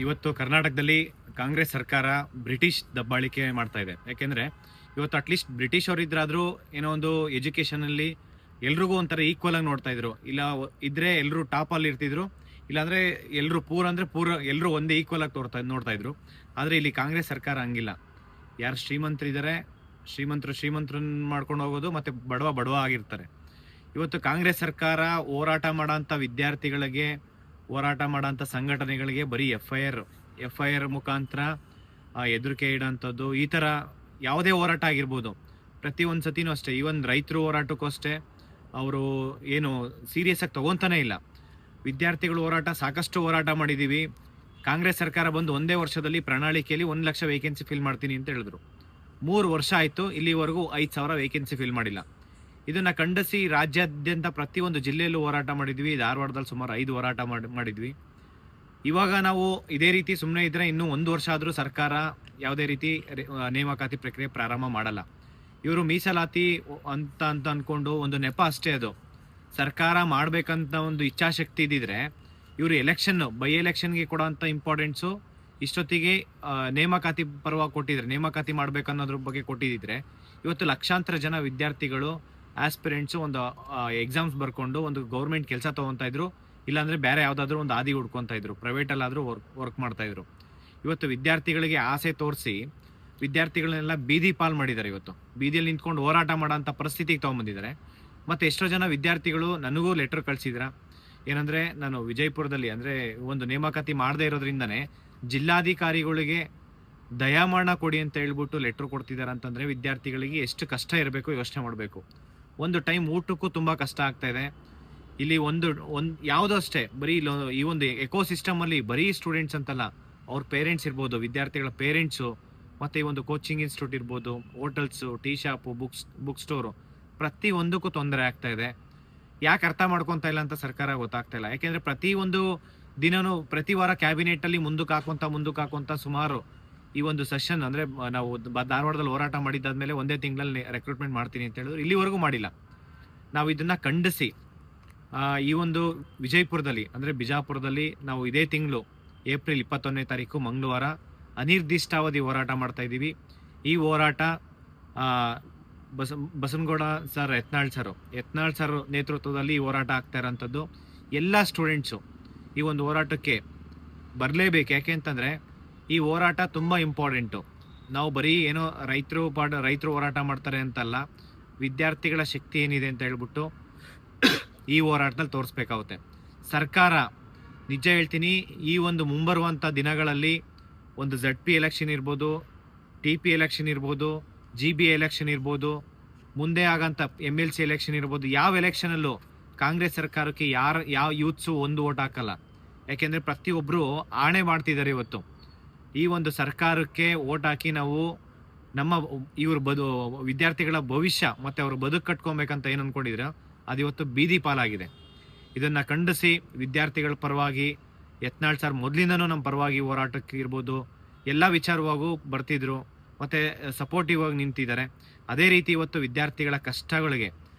ಇವತ್ತು ಕರ್ನಾಟಕದಲ್ಲಿ ಕಾಂಗ್ರೆಸ್ ಸರ್ಕಾರ ಬ್ರಿಟಿಷ್ ದಬ್ಬಾಳಿಕೆ ಮಾಡ್ತಾ ಇದೆ. ಯಾಕೆಂದರೆ ಇವತ್ತು ಅಟ್ಲೀಸ್ಟ್ ಬ್ರಿಟಿಷ್ ಅವರು ಇದ್ರಾದರೂ ಏನೋ ಒಂದು ಎಜುಕೇಷನಲ್ಲಿ ಎಲ್ರಿಗೂ ಒಂಥರ ಈಕ್ವಲ್ ಆಗಿ ನೋಡ್ತಾ ಇದ್ರು. ಇಲ್ಲ ಇದ್ರೆ ಎಲ್ಲರೂ ಟಾಪಲ್ಲಿ ಇರ್ತಿದ್ರು, ಇಲ್ಲಾಂದರೆ ಎಲ್ಲರೂ ಪೂರ್ ಅಂದರೆ ಪೂರ ಎಲ್ಲರೂ ಒಂದೇ ಈಕ್ವಲ್ ಆಗಿ ನೋಡ್ತಾ ಇದ್ರು. ಆದರೆ ಇಲ್ಲಿ ಕಾಂಗ್ರೆಸ್ ಸರ್ಕಾರ ಹಂಗಿಲ್ಲ. ಯಾರು ಶ್ರೀಮಂತರಿದ್ದಾರೆ ಶ್ರೀಮಂತರನ್ನ ಮಾಡ್ಕೊಂಡು ಹೋಗೋದು, ಮತ್ತು ಬಡವ ಆಗಿರ್ತಾರೆ. ಇವತ್ತು ಕಾಂಗ್ರೆಸ್ ಸರ್ಕಾರ ಹೋರಾಟ ಮಾಡೋಂಥ ವಿದ್ಯಾರ್ಥಿಗಳಿಗೆ, ಹೋರಾಟ ಮಾಡೋಂಥ ಸಂಘಟನೆಗಳಿಗೆ ಬರೀ ಎಫ್ ಐ ಆರ್ ಮುಖಾಂತರ ಹೆದರಿಕೆ ಇಡೋಂಥದ್ದು, ಈ ಥರ ಯಾವುದೇ ಹೋರಾಟ ಆಗಿರ್ಬೋದು. ಪ್ರತಿ ಒಂದು ಸತಿನೂ ಅಷ್ಟೇ, ಈವನ್ ರೈತರು ಹೋರಾಟಕ್ಕೂ ಅಷ್ಟೇ ಅವರು ಏನು ಸೀರಿಯಸ್ ಆಗಿ ತೊಗೊತಾನೇ ಇಲ್ಲ. ವಿದ್ಯಾರ್ಥಿಗಳು ಹೋರಾಟ ಸಾಕಷ್ಟು ಹೋರಾಟ ಮಾಡಿದ್ದೀವಿ. ಕಾಂಗ್ರೆಸ್ ಸರ್ಕಾರ ಬಂದು ಒಂದೇ ವರ್ಷದಲ್ಲಿ ಪ್ರಣಾಳಿಕೆಯಲ್ಲಿ 1 ಲಕ್ಷ ವೇಕೆನ್ಸಿ ಫಿಲ್ ಮಾಡ್ತೀನಿ ಅಂತ ಹೇಳಿದ್ರು. 3 ವರ್ಷ ಆಯಿತು, ಇಲ್ಲಿವರೆಗೂ 5,000 ವೇಕೆನ್ಸಿ ಫಿಲ್ ಮಾಡಿಲ್ಲ. ಇದನ್ನು ಖಂಡಿಸಿ ರಾಜ್ಯಾದ್ಯಂತ ಪ್ರತಿಯೊಂದು ಜಿಲ್ಲೆಯಲ್ಲೂ ಹೋರಾಟ ಮಾಡಿದ್ವಿ. ಧಾರವಾಡದಲ್ಲಿ ಸುಮಾರು 5 ಹೋರಾಟ ಮಾಡಿದ್ವಿ. ಇವಾಗ ನಾವು ಇದೇ ರೀತಿ ಸುಮ್ಮನೆ ಇದ್ದರೆ ಇನ್ನೂ 1 ವರ್ಷ ಆದರೂ ಸರ್ಕಾರ ಯಾವುದೇ ರೀತಿ ನೇಮಕಾತಿ ಪ್ರಕ್ರಿಯೆ ಪ್ರಾರಂಭ ಮಾಡಲ್ಲ. ಇವರು ಮೀಸಲಾತಿ ಅಂತ ಅಂದ್ಕೊಂಡು ಒಂದು ನೆಪ ಅಷ್ಟೇ. ಅದು ಸರ್ಕಾರ ಮಾಡಬೇಕಂತ ಒಂದು ಇಚ್ಛಾಶಕ್ತಿ ಇದ್ದಿದ್ರೆ ಇವರು ಬೈ ಎಲೆಕ್ಷನ್ಗೆ ಕೊಡೋಂಥ ಇಂಪಾರ್ಟೆನ್ಸು ಇಷ್ಟೊತ್ತಿಗೆ ನೇಮಕಾತಿ ಪರವಾಗಿ ಕೊಟ್ಟಿದ್ರೆ, ನೇಮಕಾತಿ ಮಾಡಬೇಕನ್ನೋದ್ರ ಬಗ್ಗೆ ಕೊಟ್ಟಿದ್ದಿದ್ರೆ ಇವತ್ತು ಲಕ್ಷಾಂತರ ಜನ ವಿದ್ಯಾರ್ಥಿಗಳು ಆಸ್ಪಿರೆಂಟ್ಸು ಒಂದು ಎಕ್ಸಾಮ್ಸ್ ಬರ್ಕೊಂಡು ಒಂದು ಗೌರ್ಮೆಂಟ್ ಕೆಲಸ ತೊಗೊತಾ ಇದ್ರು, ಇಲ್ಲಾಂದರೆ ಬೇರೆ ಯಾವುದಾದ್ರೂ ಒಂದು ಹಾದಿ ಹುಡ್ಕೊತಾ ಇದ್ರು, ಪ್ರೈವೇಟಲ್ಲಾದರೂ ವರ್ಕ್ ಮಾಡ್ತಾಯಿದ್ರು. ಇವತ್ತು ವಿದ್ಯಾರ್ಥಿಗಳಿಗೆ ಆಸೆ ತೋರಿಸಿ ವಿದ್ಯಾರ್ಥಿಗಳನ್ನೆಲ್ಲ ಬೀದಿ ಪಾಲ್ ಮಾಡಿದ್ದಾರೆ. ಇವತ್ತು ಬೀದಿಯಲ್ಲಿ ನಿಂತ್ಕೊಂಡು ಹೋರಾಟ ಮಾಡೋಂಥ ಪರಿಸ್ಥಿತಿಗೆ ತೊಗೊಂಬಂದಿದ್ದಾರೆ. ಮತ್ತು ಎಷ್ಟೋ ಜನ ವಿದ್ಯಾರ್ಥಿಗಳು ನನಗೂ ಲೆಟ್ರ್ ಕಳಿಸಿದ್ರ. ಏನಂದರೆ, ನಾನು ವಿಜಯಪುರದಲ್ಲಿ ಅಂದರೆ ಒಂದು ನೇಮಕಾತಿ ಮಾಡದೇ ಇರೋದ್ರಿಂದನೇ ಜಿಲ್ಲಾಧಿಕಾರಿಗಳಿಗೆ ದಯಾಮರಣ ಕೊಡಿ ಅಂತ ಹೇಳ್ಬಿಟ್ಟು ಲೆಟ್ರ್ ಕೊಡ್ತಿದ್ದಾರೆ. ಅಂತಂದರೆ ವಿದ್ಯಾರ್ಥಿಗಳಿಗೆ ಎಷ್ಟು ಕಷ್ಟ ಇರಬೇಕು ಯೋಚನೆ ಮಾಡಬೇಕು. ಒಂದು ಟೈಮ್ ಊಟಕ್ಕೂ ತುಂಬ ಕಷ್ಟ ಆಗ್ತಾಯಿದೆ. ಇಲ್ಲಿ ಒಂದು ಯಾವುದೋ ಅಷ್ಟೇ, ಬರೀ ಈ ಒಂದು ಎಕೋಸಿಸ್ಟಮಲ್ಲಿ ಬರೀ ಸ್ಟೂಡೆಂಟ್ಸ್ ಅಂತಲ್ಲ, ಅವ್ರ ಪೇರೆಂಟ್ಸ್ ಇರ್ಬೋದು, ವಿದ್ಯಾರ್ಥಿಗಳ ಪೇರೆಂಟ್ಸು, ಮತ್ತು ಈ ಒಂದು ಕೋಚಿಂಗ್ ಇನ್ಸ್ಟಿಟ್ಯೂಟ್ ಇರ್ಬೋದು, hotels, tea shop, book store, ಪ್ರತಿಯೊಂದಕ್ಕೂ ತೊಂದರೆ ಆಗ್ತಾ ಇದೆ. ಯಾಕೆ ಅರ್ಥ ಮಾಡ್ಕೊತಾ ಇಲ್ಲ ಅಂತ ಸರ್ಕಾರ ಗೊತ್ತಾಗ್ತಾ ಇಲ್ಲ. ಯಾಕೆಂದರೆ ಪ್ರತಿಯೊಂದು ದಿನವೂ ಪ್ರತಿ ವಾರ ಕ್ಯಾಬಿನೆಟಲ್ಲಿ ಮುಂದಕ್ಕೆ ಹಾಕೊಂತ ಸುಮಾರು ಈ ಒಂದು ಸೆಷನ್ ಅಂದರೆ ನಾವು ಧಾರವಾಡದಲ್ಲಿ ಹೋರಾಟ ಮಾಡಿದ್ದಾದ್ಮೇಲೆ 1 ತಿಂಗಳಲ್ಲಿ ರೆಕ್ರೂಟ್ಮೆಂಟ್ ಮಾಡ್ತೀನಿ ಅಂತ ಹೇಳಿದ್ರು, ಇಲ್ಲಿವರೆಗೂ ಮಾಡಿಲ್ಲ. ನಾವು ಇದನ್ನು ಖಂಡಿಸಿ ಈ ಒಂದು ವಿಜಯಪುರದಲ್ಲಿ ಅಂದರೆ ಬಿಜಾಪುರದಲ್ಲಿ ನಾವು ಇದೇ ತಿಂಗಳು ಏಪ್ರಿಲ್ 21ನೇ ತಾರೀಕು ಮಂಗಳವಾರ ಅನಿರ್ದಿಷ್ಟಾವಧಿ ಹೋರಾಟ ಮಾಡ್ತಾ ಇದ್ದೀವಿ. ಈ ಹೋರಾಟ ಬಸನಗೌಡ ಸರ್, ಯತ್ನಾಳ್ ಸರ್ ನೇತೃತ್ವದಲ್ಲಿ ಈ ಹೋರಾಟ ಆಗ್ತಾ ಇರೋಂಥದ್ದು. ಎಲ್ಲ ಸ್ಟೂಡೆಂಟ್ಸು ಈ ಒಂದು ಹೋರಾಟಕ್ಕೆ ಬರಲೇಬೇಕು. ಯಾಕೆ ಅಂತಂದರೆ ಈ ಹೋರಾಟ ತುಂಬ ಇಂಪಾರ್ಟೆಂಟು. ನಾವು ಬರೀ ಏನೋ ರೈತರು ಹೋರಾಟ ಮಾಡ್ತಾರೆ ಅಂತಲ್ಲ, ವಿದ್ಯಾರ್ಥಿಗಳ ಶಕ್ತಿ ಏನಿದೆ ಅಂತ ಹೇಳ್ಬಿಟ್ಟು ಈ ಹೋರಾಟದಲ್ಲಿ ತೋರಿಸ್ಬೇಕಾಗುತ್ತೆ. ಸರ್ಕಾರ ನಿಜ ಹೇಳ್ತೀನಿ, ಈ ಒಂದು ಮುಂಬರುವಂಥ ದಿನಗಳಲ್ಲಿ ಒಂದು ZP ಎಲೆಕ್ಷನ್ ಇರ್ಬೋದು, TP ಎಲೆಕ್ಷನ್ ಇರ್ಬೋದು, GB ಎಲೆಕ್ಷನ್ ಇರ್ಬೋದು, ಮುಂದೆ ಆಗೋಂಥ MLC ಎಲೆಕ್ಷನ್ ಇರ್ಬೋದು, ಯಾವ ಎಲೆಕ್ಷನಲ್ಲೂ ಕಾಂಗ್ರೆಸ್ ಸರ್ಕಾರಕ್ಕೆ ಯಾವ ಯೂತ್ಸು ಒಂದು ಓಟ್ ಹಾಕಲ್ಲ. ಯಾಕೆಂದರೆ ಪ್ರತಿಯೊಬ್ಬರು ಆಣೆ ಮಾಡ್ತಿದ್ದಾರೆ. ಇವತ್ತು ಈ ಒಂದು ಸರ್ಕಾರಕ್ಕೆ ಓಟ್ ಹಾಕಿ ನಾವು ನಮ್ಮ ವಿದ್ಯಾರ್ಥಿಗಳ ಭವಿಷ್ಯ ಮತ್ತು ಅವರು ಬದುಕು ಕಟ್ಕೊಬೇಕಂತ ಏನು ಅಂದ್ಕೊಂಡಿದ್ರೆ ಅದು ಇವತ್ತು ಬೀದಿ ಪಾಲಾಗಿದೆ. ಇದನ್ನು ಖಂಡಿಸಿ ವಿದ್ಯಾರ್ಥಿಗಳ ಪರವಾಗಿ ಯತ್ನಾಳ್ ಸರ್ ಮೊದಲಿಂದನೂ ನಮ್ಮ ಪರವಾಗಿ ಹೋರಾಟಕ್ಕೆ ಇರ್ಬೋದು ಎಲ್ಲ ವಿಚಾರವಾಗೂ ಬರ್ತಿದ್ರು, ಮತ್ತು ಸಪೋರ್ಟಿವ್ ಆಗಿ ನಿಂತಿದ್ದಾರೆ. ಅದೇ ರೀತಿ ಇವತ್ತು ವಿದ್ಯಾರ್ಥಿಗಳ ಕಷ್ಟಗಳಿಗೆ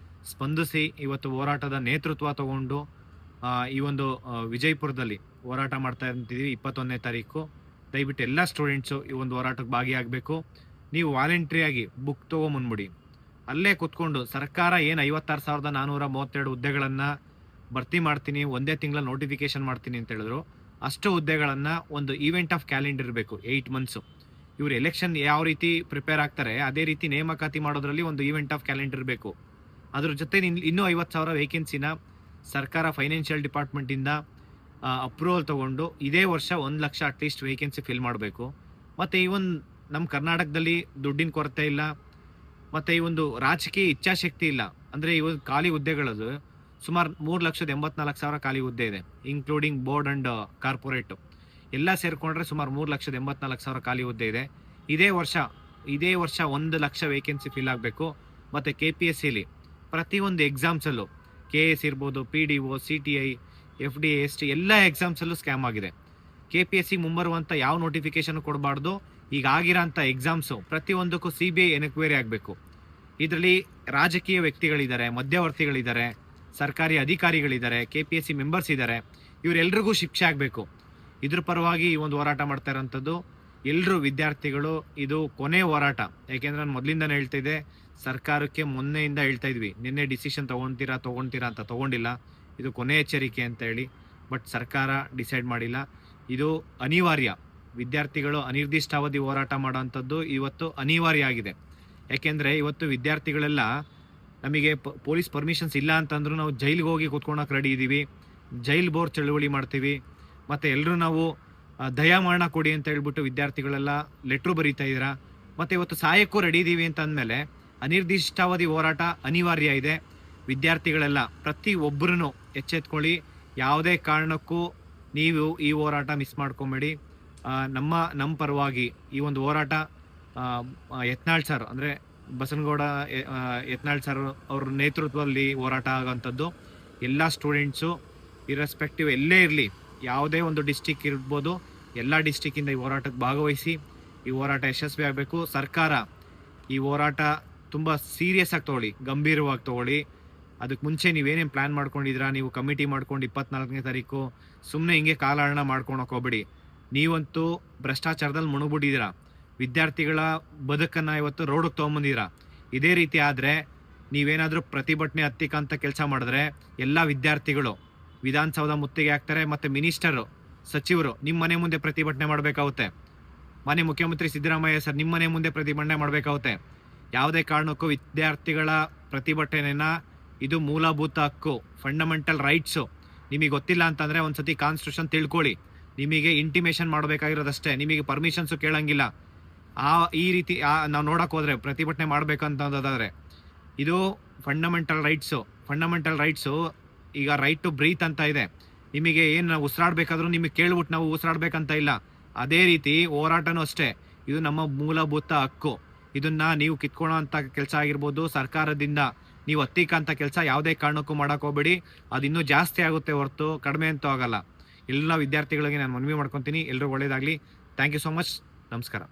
ಸ್ಪಂದಿಸಿ ಇವತ್ತು ಹೋರಾಟದ ನೇತೃತ್ವ ತಗೊಂಡು ಈ ಒಂದು ವಿಜಯಪುರದಲ್ಲಿ ಹೋರಾಟ ಮಾಡ್ತಾ ಇರ್ತಿದ್ದೀವಿ 21ನೇ ತಾರೀಕು. ದಯವಿಟ್ಟು ಎಲ್ಲ ಸ್ಟೂಡೆಂಟ್ಸು ಈ ಒಂದು ಹೋರಾಟಕ್ಕೆ ಭಾಗಿಯಾಗಬೇಕು. ನೀವು ವಾಲಂಟ್ರಿಯಾಗಿ ಬುಕ್ ತೊಗೊಂಬಂದ್ಬಿಡಿ. ಅಲ್ಲೇ ಕೂತ್ಕೊಂಡು ಸರ್ಕಾರ ಏನು 56,432 ಹುದ್ದೆಗಳನ್ನು ಭರ್ತಿ ಮಾಡ್ತೀನಿ, 1 ತಿಂಗಳಲ್ಲಿ ನೋಟಿಫಿಕೇಶನ್ ಮಾಡ್ತೀನಿ ಅಂತ ಹೇಳಿದ್ರು, ಅಷ್ಟು ಹುದ್ದೆಗಳನ್ನು ಒಂದು ಈವೆಂಟ್ ಆಫ್ ಕ್ಯಾಲೆಂಡರ್ ಇರಬೇಕು. 8 ಮಂತ್ಸು ಇವರು ಎಲೆಕ್ಷನ್ ಯಾವ ರೀತಿ ಪ್ರಿಪೇರ್ ಆಗ್ತಾರೆ ಅದೇ ರೀತಿ ನೇಮಕಾತಿ ಮಾಡೋದ್ರಲ್ಲಿ ಒಂದು ಈವೆಂಟ್ ಆಫ್ ಕ್ಯಾಲೆಂಡರ್ ಇರಬೇಕು. ಅದ್ರ ಜೊತೆ ಇನ್ನೂ 50,000 ವೇಕೆನ್ಸಿನ ಸರ್ಕಾರ ಫೈನಾನ್ಷಿಯಲ್ ಡಿಪಾರ್ಟ್ಮೆಂಟಿಂದ ಅಪ್ರೂವಲ್ ತೊಗೊಂಡು ಇದೇ ವರ್ಷ 1 ಲಕ್ಷ ಅಟ್ಲೀಸ್ಟ್ ವೇಕೆನ್ಸಿ ಫಿಲ್ ಮಾಡಬೇಕು. ಮತ್ತು ಈವನ್ ನಮ್ಮ ಕರ್ನಾಟಕದಲ್ಲಿ ದುಡ್ಡಿನ ಕೊರತೆ ಇಲ್ಲ, ಮತ್ತು ಈ ಒಂದು ರಾಜಕೀಯ ಇಚ್ಛಾಶಕ್ತಿ ಇಲ್ಲ. ಅಂದರೆ ಈ ಒಂದು ಖಾಲಿ ಹುದ್ದೆಗಳದು ಸುಮಾರು 3,84,000 ಖಾಲಿ ಹುದ್ದೆ ಇದೆ, ಇನ್ಕ್ಲೂಡಿಂಗ್ ಬೋರ್ಡ್ ಆ್ಯಂಡ್ ಕಾರ್ಪೊರೇಟು ಎಲ್ಲ ಸೇರಿಕೊಂಡ್ರೆ ಸುಮಾರು 3,84,000 ಖಾಲಿ ಹುದ್ದೆ ಇದೆ. ಇದೇ ವರ್ಷ 1 ಲಕ್ಷ ವೇಕೆನ್ಸಿ ಫಿಲ್ ಆಗಬೇಕು. ಮತ್ತು KPSCಲಿ ಪ್ರತಿಯೊಂದು ಎಕ್ಸಾಮ್ಸಲ್ಲೂ KS ಇರ್ಬೋದು, PDO, CTI, FDA, ST ಎಲ್ಲ ಎಕ್ಸಾಮ್ಸಲ್ಲೂ ಸ್ಕ್ಯಾಮ್ ಆಗಿದೆ. KPSC ಮುಂಬರುವಂಥ ಯಾವ ನೋಟಿಫಿಕೇಶನ್ ಕೊಡಬಾರ್ದು. ಈಗ ಆಗಿರೋಂಥ ಎಕ್ಸಾಮ್ಸು ಪ್ರತಿಯೊಂದಕ್ಕೂ CBI ಎನ್ಕ್ವೈರಿ ಆಗಬೇಕು. ಇದರಲ್ಲಿ ರಾಜಕೀಯ ವ್ಯಕ್ತಿಗಳಿದ್ದಾರೆ, ಮಧ್ಯವರ್ತಿಗಳಿದ್ದಾರೆ, ಸರ್ಕಾರಿ ಅಧಿಕಾರಿಗಳಿದ್ದಾರೆ, KPSC ಮೆಂಬರ್ಸ್ ಇದ್ದಾರೆ, ಇವರೆಲ್ರಿಗೂ ಶಿಕ್ಷೆ ಆಗಬೇಕು. ಇದ್ರ ಪರವಾಗಿ ಈ ಒಂದು ಹೋರಾಟ ಮಾಡ್ತಾ ಇರೋಂಥದ್ದು. ಎಲ್ಲರೂ ವಿದ್ಯಾರ್ಥಿಗಳು ಇದು ಕೊನೆ ಹೋರಾಟ. ಯಾಕೆಂದ್ರೆ ನಾನು ಮೊದಲಿಂದಾನೇ ಹೇಳ್ತಾ ಇದ್ದೆ, ಸರ್ಕಾರಕ್ಕೆ ಮೊನ್ನೆಯಿಂದ ಹೇಳ್ತಾ ಇದ್ವಿ, ನಿನ್ನೆ ಡಿಸಿಷನ್ ತಗೊಂತೀರಾ ಅಂತ ತಗೊಂಡಿಲ್ಲ, ಇದು ಕೊನೆ ಎಚ್ಚರಿಕೆ ಅಂತ ಹೇಳಿ. ಬಟ್ ಸರ್ಕಾರ ಡಿಸೈಡ್ ಮಾಡಿಲ್ಲ. ಇದು ಅನಿವಾರ್ಯ. ವಿದ್ಯಾರ್ಥಿಗಳು ಅನಿರ್ದಿಷ್ಟಾವಧಿ ಹೋರಾಟ ಮಾಡೋವಂಥದ್ದು ಇವತ್ತು ಅನಿವಾರ್ಯ ಆಗಿದೆ. ಯಾಕೆಂದರೆ ಇವತ್ತು ವಿದ್ಯಾರ್ಥಿಗಳೆಲ್ಲ ನಮಗೆ ಪೊಲೀಸ್ ಪರ್ಮಿಷನ್ಸ್ ಇಲ್ಲ ಅಂತಂದ್ರೂ ನಾವು ಜೈಲಿಗೆ ಹೋಗಿ ಕೂತ್ಕೊಳಕ್ಕೆ ರೆಡಿ ಇದ್ದೀವಿ, ಜೈಲ್ ಬೋರ್ ಚಳುವಳಿ ಮಾಡ್ತೀವಿ. ಮತ್ತು ಎಲ್ಲರೂ ನಾವು ದಯಾಮರಣ ಕೊಡಿ ಅಂತ ಹೇಳ್ಬಿಟ್ಟು ವಿದ್ಯಾರ್ಥಿಗಳೆಲ್ಲ ಲೆಟ್ರು ಬರೀತಾ ಇದ್ದೀರಾ. ಮತ್ತು ಇವತ್ತು ಸಾಯಕ್ಕೂ ರೆಡಿ ಇದ್ದೀವಿ ಅಂತ ಅಂದಮೇಲೆ ಅನಿರ್ದಿಷ್ಟಾವಧಿ ಹೋರಾಟ ಅನಿವಾರ್ಯ ಇದೆ. ವಿದ್ಯಾರ್ಥಿಗಳೆಲ್ಲ ಪ್ರತಿ ಒಬ್ಬರೂ ಎಚ್ಚೆತ್ಕೊಳ್ಳಿ. ಯಾವುದೇ ಕಾರಣಕ್ಕೂ ನೀವು ಈ ಹೋರಾಟ ಮಿಸ್ ಮಾಡ್ಕೊಬೇಡಿ. ನಮ್ಮ ಪರವಾಗಿ ಈ ಒಂದು ಹೋರಾಟ ಯತ್ನಾಳ್ ಸರ್ ಅಂದರೆ ಬಸನಗೌಡ ಯತ್ನಾಳ್ ಸರ್ ಅವ್ರ ನೇತೃತ್ವದಲ್ಲಿ ಹೋರಾಟ ಆಗೋಂಥದ್ದು. ಎಲ್ಲ ಸ್ಟೂಡೆಂಟ್ಸು ಇರ್ರೆಸ್ಪೆಕ್ಟಿವ್ ಎಲ್ಲೇ ಇರಲಿ, ಯಾವುದೇ ಒಂದು ಡಿಸ್ಟಿಕ್ ಇರ್ಬೋದು, ಎಲ್ಲ ಡಿಸ್ಟಿಕ್ಕಿಂದ ಈ ಹೋರಾಟಕ್ಕೆ ಭಾಗವಹಿಸಿ ಈ ಹೋರಾಟ ಯಶಸ್ವಿ ಆಗಬೇಕು. ಸರ್ಕಾರ ಈ ಹೋರಾಟ ತುಂಬ ಸೀರಿಯಸ್ ಆಗಿ ತೊಗೊಳ್ಳಿ, ಗಂಭೀರವಾಗಿ ತೊಗೊಳ್ಳಿ. ಅದಕ್ಕೆ ಮುಂಚೆ ನೀವೇನೇನು ಪ್ಲ್ಯಾನ್ ಮಾಡ್ಕೊಂಡಿದ್ದೀರಾ, ನೀವು ಕಮಿಟಿ ಮಾಡ್ಕೊಂಡು 24ನೇ ತಾರೀಕು ಸುಮ್ಮನೆ ಹಿಂಗೆ ಕಾಲಹರಣ ಮಾಡ್ಕೊಳಕ್ಕೆ ಹೋಗ್ಬೇಡಿ. ನೀವಂತೂ ಭ್ರಷ್ಟಾಚಾರದಲ್ಲಿ ಮುಳುಗ್ಬಿಟ್ಟಿದ್ದೀರಾ. ವಿದ್ಯಾರ್ಥಿಗಳ ಬದುಕನ್ನು ಇವತ್ತು ರೋಡಿಗೆ ತೊಗೊಂಬಂದಿದ್ದೀರಾ. ಇದೇ ರೀತಿ ಆದರೆ ನೀವೇನಾದರೂ ಪ್ರತಿಭಟನೆ ಹತ್ತಿಕ್ಕಂಥ ಕೆಲಸ ಮಾಡಿದ್ರೆ ಎಲ್ಲ ವಿದ್ಯಾರ್ಥಿಗಳು ವಿಧಾನಸೌಧ ಮುತ್ತಿಗೆ ಹಾಕ್ತಾರೆ. ಮತ್ತು ಮಿನಿಸ್ಟರು, ಸಚಿವರು ನಿಮ್ಮ ಮನೆ ಮುಂದೆ ಪ್ರತಿಭಟನೆ ಮಾಡಬೇಕಾಗುತ್ತೆ. ಮಾನ್ಯ ಮುಖ್ಯಮಂತ್ರಿ ಸಿದ್ದರಾಮಯ್ಯ ಸರ್ ನಿಮ್ಮ ಮನೆ ಮುಂದೆ ಪ್ರತಿಭಟನೆ ಮಾಡಬೇಕಾಗುತ್ತೆ. ಯಾವುದೇ ಕಾರಣಕ್ಕೂ ವಿದ್ಯಾರ್ಥಿಗಳ ಪ್ರತಿಭಟನೆನ, ಇದು ಮೂಲಭೂತ ಹಕ್ಕು, ಫಂಡಮೆಂಟಲ್ ರೈಟ್ಸು. ನಿಮಗೆ ಗೊತ್ತಿಲ್ಲ ಅಂತಂದರೆ ಒಂದು ಸತಿ ಕಾನ್ಸ್ಟಿಟ್ಯೂಷನ್ ತಿಳ್ಕೊಳ್ಳಿ. ನಿಮಗೆ ಇಂಟಿಮೇಷನ್ ಮಾಡಬೇಕಾಗಿರೋದಷ್ಟೇ, ನಿಮಗೆ ಪರ್ಮಿಷನ್ಸು ಕೇಳಂಗಿಲ್ಲ. ಈ ರೀತಿ ನಾವು ನೋಡೋಕೆ ಹೋದರೆ ಪ್ರತಿಭಟನೆ ಮಾಡಬೇಕಂತಂದಾದರೆ ಇದು ಫಂಡಮೆಂಟಲ್ ರೈಟ್ಸು. ಈಗ ರೈಟ್ ಟು ಬ್ರೀತ್ ಅಂತ ಇದೆ. ನಿಮಗೆ ಏನು ಉಸಿರಾಡಬೇಕಾದ್ರೂ ನಿಮಗೆ ಕೇಳ್ಬಿಟ್ಟು ನಾವು ಉಸಿರಾಡಬೇಕಂತ ಇಲ್ಲ. ಅದೇ ರೀತಿ ಹೋರಾಟನೂ ಅಷ್ಟೇ, ಇದು ನಮ್ಮ ಮೂಲಭೂತ ಹಕ್ಕು. ಇದನ್ನು ನೀವು ಕಿತ್ಕೊಳ್ಳೋ ಅಂಥ ಕೆಲಸ ಆಗಿರ್ಬೋದು, ಸರ್ಕಾರದಿಂದ ನೀವು ಹತ್ತಿಕ್ಕಂಥ ಕೆಲಸ ಯಾವುದೇ ಕಾರಣಕ್ಕೂ ಮಾಡೋಕೆ ಹೋಗ್ಬೇಡಿ. ಅದು ಇನ್ನೂ ಜಾಸ್ತಿ ಆಗುತ್ತೆ ಹೊರತು ಕಡಿಮೆ ಅಂತೂ ಆಗಲ್ಲ. ಎಲ್ಲ ವಿದ್ಯಾರ್ಥಿಗಳಿಗೆ ನಾನು ಮನವಿ ಮಾಡ್ಕೊತೀನಿ, ಎಲ್ಲರೂ ಒಳ್ಳೆಯದಾಗಲಿ. Thank you so much. ನಮಸ್ಕಾರ.